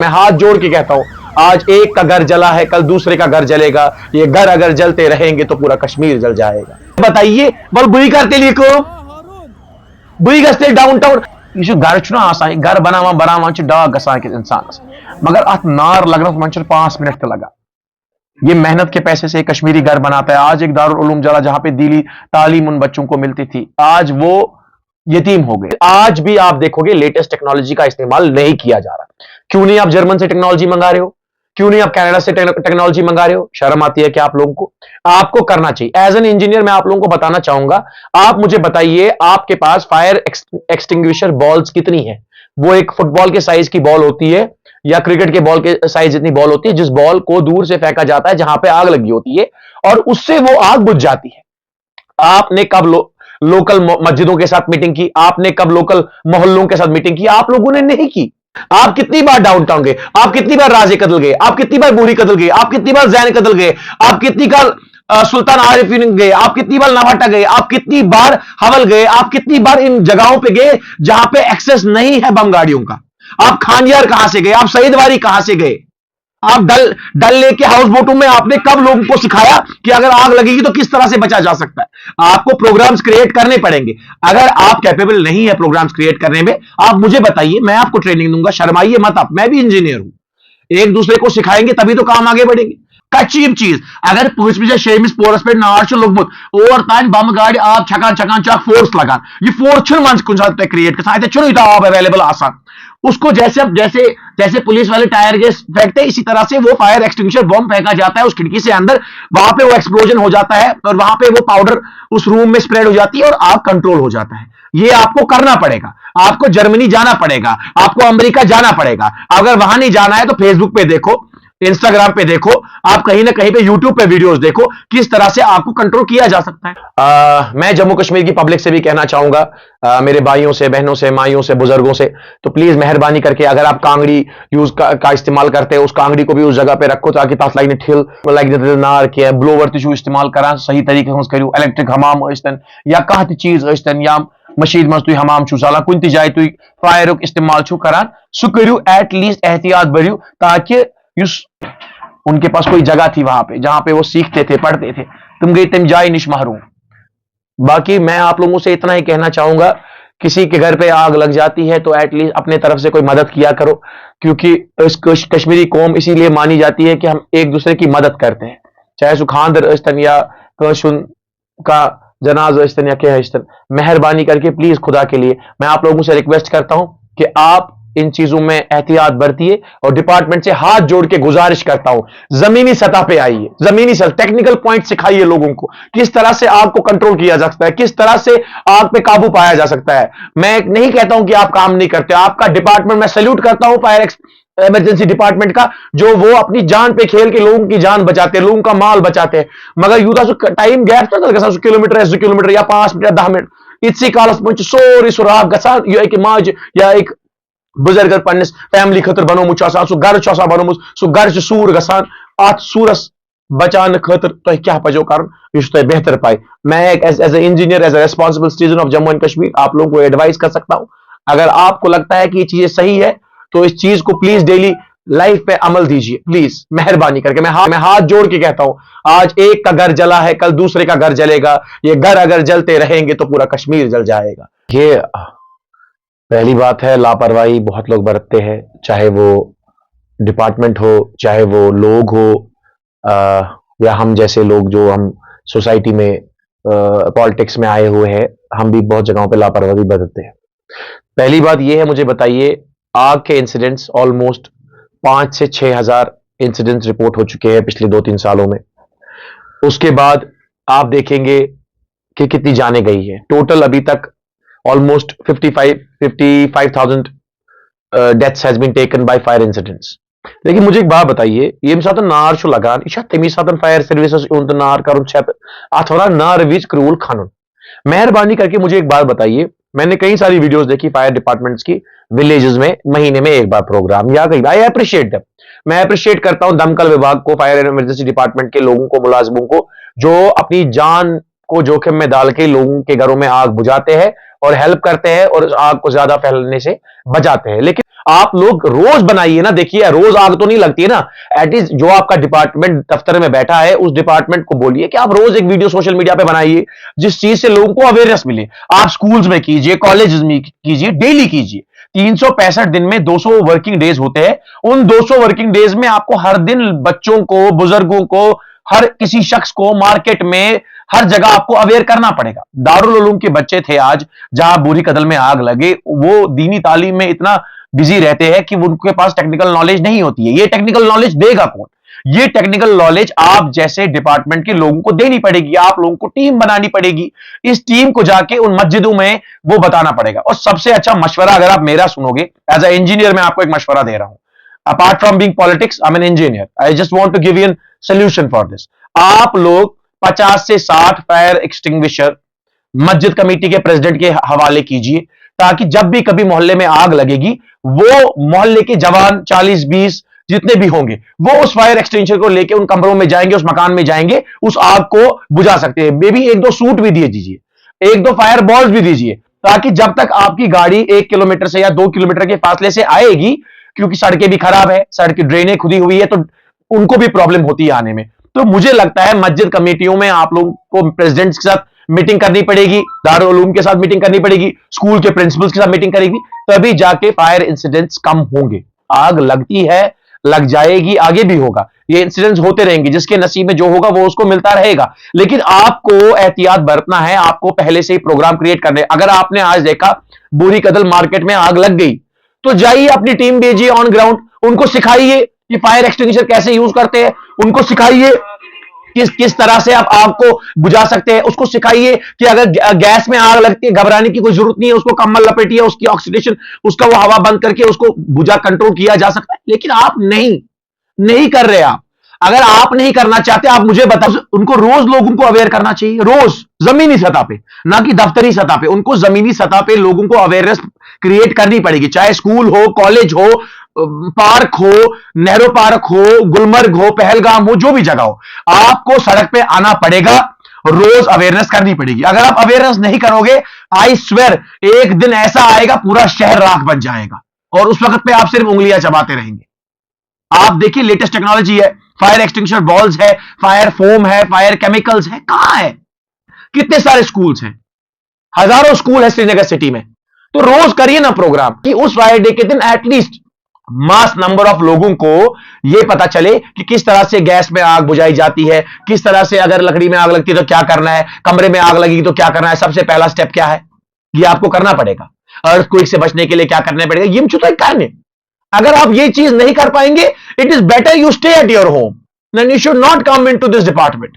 मैं हाथ जोड़ के कहता हूं, आज एक का घर जला है, कल दूसरे का घर जलेगा। ये घर अगर जलते रहेंगे तो पूरा कश्मीर जल जाएगा। बताइए बल बुई करते लिखो बुई गस्ते डाउनटाउन यह घर आसान घर बनावान डाक गसान इंसानस, मगर अत नार लगनस मन 5 मिनट लगा। ये मेहनत के पैसे से कश्मीरी घर बनाता है। आज एक दारुल उलूम जला जहां पे दीनी तालीम उन बच्चों को मिलती थी, आज वो यतीम हो गए। आज भी आप देखोगे लेटेस्ट टेक्नोलॉजी का इस्तेमाल नहीं किया जा रहा। क्यों नहीं आप जर्मन से टेक्नोलॉजी मंगा रहे हो? क्यों नहीं आप कनाडा से टेक्नोलॉजी मंगा रहे हो? शर्म आती है क्या आप लोगों को? आपको करना चाहिए। एज एन इंजीनियर मैं आप लोगों को बताना चाहूंगा, आप मुझे बताइए आपके पास फायर एक्सटिंग्विशर बॉल्स कितनी है? वो एक फुटबॉल के साइज की बॉल होती है या क्रिकेट के बॉल के साइज जितनी बॉल होती है, जिस बॉल को दूर से फेंका जाता है जहां पे आग लगी होती है और उससे वो आग बुझ जाती है। आपने कब लोकल मस्जिदों के साथ मीटिंग की? आपने कब लोकल मोहल्लों के साथ मीटिंग की? आप लोगों ने नहीं की। आप कितनी बार डाउनटाउन गए? आप कितनी बार राजे कदल गए? आप कितनी बार बूढ़ी कदल गए? आप कितनी बार जैन कदल गए? आप कितनी बार सुल्तान आरिफीन गए? आप कितनी बार नवाटा गए? आप कितनी बार हवल गए? आप कितनी बार इन जगहों पे गए जहां पे एक्सेस नहीं है बम गाड़ियों का? आप खानियार कहां से गए? आप सईदवारी कहां से गए? आप डल लेक के हाउस बोटों में आपने कब लोगों को सिखाया कि अगर आग लगेगी तो किस तरह से बचा जा सकता है? आपको प्रोग्राम्स क्रिएट करने पड़ेंगे। अगर आप कैपेबल नहीं है प्रोग्राम्स क्रिएट करने में, आप मुझे बताइए, मैं आपको ट्रेनिंग दूंगा। शर्माइए मत आप, मैं भी इंजीनियर हूं। एक दूसरे को सिखाएंगे तभी तो काम आगे बढ़ेंगे। कचीब चीज अगर शेमिस पोरस पे नार लोगमुत और तान बम गाड़ी आप छकान छकान चाक फोर्स लगान, ये फोर्स मन कुछ क्रिएट कर आप अवेलेबल आसान। उसको जैसे जैसे जैसे पुलिस वाले टायर गैस फेंकते हैं, इसी तरह से वो फायर एक्सटिंग्विशर बम फेंका जाता है उस खिड़की से अंदर, वहां पे वो एक्सप्लोजन हो जाता है और वहां पे वो पाउडर उस रूम में स्प्रेड हो जाती है और आग कंट्रोल हो जाता है। ये आपको करना पड़ेगा। आपको जर्मनी जाना पड़ेगा, आपको अमेरिका जाना पड़ेगा। अगर वहां नहीं जाना है तो फेसबुक पे देखो, इंस्टाग्राम पे देखो, आप कहीं ना कहीं पे यूट्यूब पे वीडियोस देखो, किस तरह से आपको कंट्रोल किया जा सकता है। मैं जम्मू कश्मीर की पब्लिक से भी कहना चाहूंगा, मेरे भाइयों से, बहनों से, माइयों से, बुजुर्गों से, तो प्लीज मेहरबानी करके अगर आप कांगड़ी यूज का इस्तेमाल करते हैं, उस कांगड़ी को भी उस जगह पे रखो ताकि तथ लाइक ठिल लाइक नार के ब्लोवर तू इस्तेमाल करा सही तरीके से करू। इलेक्ट्रिक हमाम अस्तन या कह चीज अस्तन या मशीद मज तु हमाम चला कुन जाए तु फायर इस्तेमाल करान, सह करू एट लीस्ट एहतियात बरू ताकि उनके पास कोई जगह थी वहां पे जहां पे वो सीखते थे, पढ़ते थे, तुम गई तुम जाए निश महरूम। बाकी मैं आप लोगों से इतना ही कहना चाहूंगा, किसी के घर पे आग लग जाती है तो एटलीस्ट अपने तरफ से कोई मदद किया करो, क्योंकि इस कश्मीरी कौम इसीलिए मानी जाती है कि हम एक दूसरे की मदद करते हैं, चाहे सु खानदर अस्तन या कशुन का जनाज अस्तन या क्या अस्तन। मेहरबानी करके प्लीज खुदा के लिए मैं आप लोगों से रिक्वेस्ट करता हूं कि आप इन चीजों में एहतियात बरतिए और डिपार्टमेंट से हाथ जोड़ के गुजारिश करता हूं, जमीनी सतह पे आइए, जमीनी सतह टेक्निकल पॉइंट सिखाइए लोगों को किस तरह से आग को कंट्रोल किया जा सकता है, किस तरह से आग पे काबू पाया जा सकता है। मैं नहीं कहता हूं कि आप काम नहीं करते, आपका डिपार्टमेंट मैं सैल्यूट करता हूं फायर इमरजेंसी डिपार्टमेंट का, जो वो अपनी जान पे खेल के लोगों की जान बचाते हैं, लोगों का माल बचाते हैं। मगर Utah time gap kilometre 2 kilometre या 5 मिनट 10 मिनट इसी कालस मन सोरी सह राग गसान एक माज या एक बुजुर्ग पन्निस फैमिली खतर बनोमुत सह घर बनोमुत सह घर सूर गसान, अत सूरस बचाने खतर तुम क्या पजो कर बेहतर पाए। मैं as a engineer, as a responsible citizen of Jammu and Kashmir आप लोगों को एडवाइस कर सकता हूं, अगर आपको लगता है कि ये चीजें सही है तो इस चीज को प्लीज डेली लाइफ पे अमल दीजिए, प्लीज मेहरबानी करके। मैं हाथ जोड़ के कहता हूं, आज एक का घर जला है, कल दूसरे का घर जलेगा। ये घर अगर जलते रहेंगे तो पूरा कश्मीर जल जाएगा। ये पहली बात है, लापरवाही बहुत लोग बरतते हैं, चाहे वो डिपार्टमेंट हो, चाहे वो लोग हो, या हम जैसे लोग जो हम सोसाइटी में पॉलिटिक्स में आए हुए हैं, हम भी बहुत जगहों पे लापरवाही बरतते हैं। पहली बात ये है, मुझे बताइए, आग के इंसिडेंट्स ऑलमोस्ट 5 से 6 हजार इंसिडेंट्स रिपोर्ट हो चुके हैं पिछले 2-3 सालों में। उसके बाद आप देखेंगे कि कितनी जाने गई है। टोटल अभी तक almost 55,000 deaths has been taken by fire incidents. लेकिन मुझे एक बात बताइए, ये साथ नार छो लगान, यह तमी साथ फायर सर्विसेज नार कर अथ वन नार विच क्रूल खन। मेहरबानी करके मुझे एक बात बताइए, मैंने कई सारी वीडियोस देखी फायर डिपार्टमेंट्स की, विलेजेस में महीने में एक बार प्रोग्राम या कई बार। आई अप्रिशिएट देम, मैं अप्रिशिएट करता हूं दमकल विभाग को, फायर एंड इमरजेंसी डिपार्टमेंट के लोगों को, मुलाजमों को, जो अपनी जान को जोखिम में डाल के लोगों के घरों में आग बुझाते हैं और हेल्प करते हैं और आग को ज्यादा फैलने से बचाते हैं। लेकिन आप लोग रोज बनाइए ना, देखिए रोज आग तो नहीं लगती है ना, एटलीस्ट जो आपका डिपार्टमेंट दफ्तर में बैठा है उस डिपार्टमेंट को बोलिए कि आप रोज एक वीडियो सोशल मीडिया पे बनाइए जिस चीज से लोगों को अवेयरनेस मिले। आप स्कूल्स में कीजिए, कॉलेजेस में कीजिए, डेली कीजिए। 365 दिन में 200 वर्किंग डेज होते हैं। उन 200 वर्किंग डेज में आपको हर दिन बच्चों को, बुजुर्गों को, हर किसी शख्स को मार्केट में हर जगह आपको अवेयर करना पड़ेगा। दारुल उलूम के बच्चे थे आज जहां बुरी कदल में आग लगे, वो दीनी तालीम में इतना बिजी रहते हैं कि उनके पास टेक्निकल नॉलेज नहीं होती है। ये टेक्निकल नॉलेज देगा कौन? ये टेक्निकल नॉलेज आप जैसे डिपार्टमेंट के लोगों को देनी पड़ेगी। आप लोगों को टीम बनानी पड़ेगी। इस टीम को जाके उन मस्जिदों में वो बताना पड़ेगा। और सबसे अच्छा मशवरा अगर आप मेरा सुनोगे, एज ए इंजीनियर मैं आपको एक मशवरा दे रहा हूं। Apart from being politics, I am an engineer, I just want to give you an solution for this. आप लोग 50 से 60 फायर एक्सटिंग्विशर मस्जिद कमेटी के प्रेसिडेंट के हवाले कीजिए, ताकि जब भी कभी मोहल्ले में आग लगेगी, वो मोहल्ले के जवान 40-20 जितने भी होंगे वो उस फायर एक्सटेंशन को लेके उन कमरों में जाएंगे, उस मकान में जाएंगे, उस आग को बुझा सकते हैं। मे भी 1-2 सूट भी दिए दीजिए, 1-2 फायर बॉल्स भी दीजिए, ताकि जब तक आपकी गाड़ी 1 किलोमीटर से या 2 किलोमीटर के फासले से आएगी, क्योंकि सड़कें भी खराब है, सड़क की ड्रेनें खुदी हुई है, तो उनको भी प्रॉब्लम होती है आने में। तो मुझे लगता है मस्जिद कमेटियों में आप लोगों को प्रेसिडेंट के साथ मीटिंग करनी पड़ेगी, दारुल उलूम के साथ मीटिंग करनी पड़ेगी, स्कूल के प्रिंसिपल्स के साथ मीटिंग करेगी, तभी जाके फायर इंसिडेंट्स कम होंगे। आग लगती है, लग जाएगी, आगे भी होगा, ये इंसिडेंट्स होते रहेंगे। जिसके नसीब में जो होगा वो उसको मिलता रहेगा। लेकिन आपको एहतियात बरतना है, आपको पहले से ही प्रोग्राम क्रिएट करने। अगर आपने आज देखा बुरी कदल मार्केट में आग लग गई, तो जाइए अपनी टीम भेजिए ऑन ग्राउंड, उनको सिखाइए कि फायर एक्सटिंग्विशर कैसे यूज करते हैं, उनको सिखाइए किस तरह से आप आग को बुझा सकते हैं, उसको सिखाइए कि अगर गैस में आग लगती है घबराने की कोई जरूरत नहीं है, उसको कम्बल लपेटिए, उसकी ऑक्सीडेशन, उसका वो हवा बंद करके उसको बुझा कंट्रोल किया जा सकता है। लेकिन आप नहीं कर रहे। आप अगर आप नहीं करना चाहते, आप मुझे बताओ। उनको रोज लोगों को अवेयर करना चाहिए, रोज जमीनी सतह पे, ना कि दफ्तरी सतह पे। उनको जमीनी सतह पे लोगों को अवेयरनेस क्रिएट करनी पड़ेगी, चाहे स्कूल हो, कॉलेज हो, पार्क हो, नेहरू पार्क हो, गुलमर्ग हो, पहलगाम हो, जो भी जगह हो, आपको सड़क पे आना पड़ेगा, रोज अवेयरनेस करनी पड़ेगी। अगर आप अवेयरनेस नहीं करोगे, आई स्वेयर एक दिन ऐसा आएगा पूरा शहर राख बन जाएगा, और उस वक्त पे आप सिर्फ उंगलियां चबाते रहेंगे। आप देखिए लेटेस्ट टेक्नोलॉजी है, फायर एक्सटिंग्विशर बॉल्स है, फायर फोम है, फायर केमिकल्स है, कहां है? कितने सारे स्कूल्स हैं, हजारों स्कूल है श्रीनगर सिटी में। तो रोज करिए ना प्रोग्राम कि उस फायर डे के दिन एटलीस्ट मास नंबर ऑफ लोगों को यह पता चले कि किस तरह से गैस में आग बुझाई जाती है, किस तरह से अगर लकड़ी में आग लगती है तो क्या करना है, कमरे में आग लगेगी तो क्या करना है, सबसे पहला स्टेप क्या है, यह आपको करना पड़ेगा। अर्थक्वेक से बचने के लिए क्या करना पड़ेगा, ये मुझे करने। अगर आप ये चीज नहीं कर पाएंगे, it is better you stay at your home, then you should not come into this department.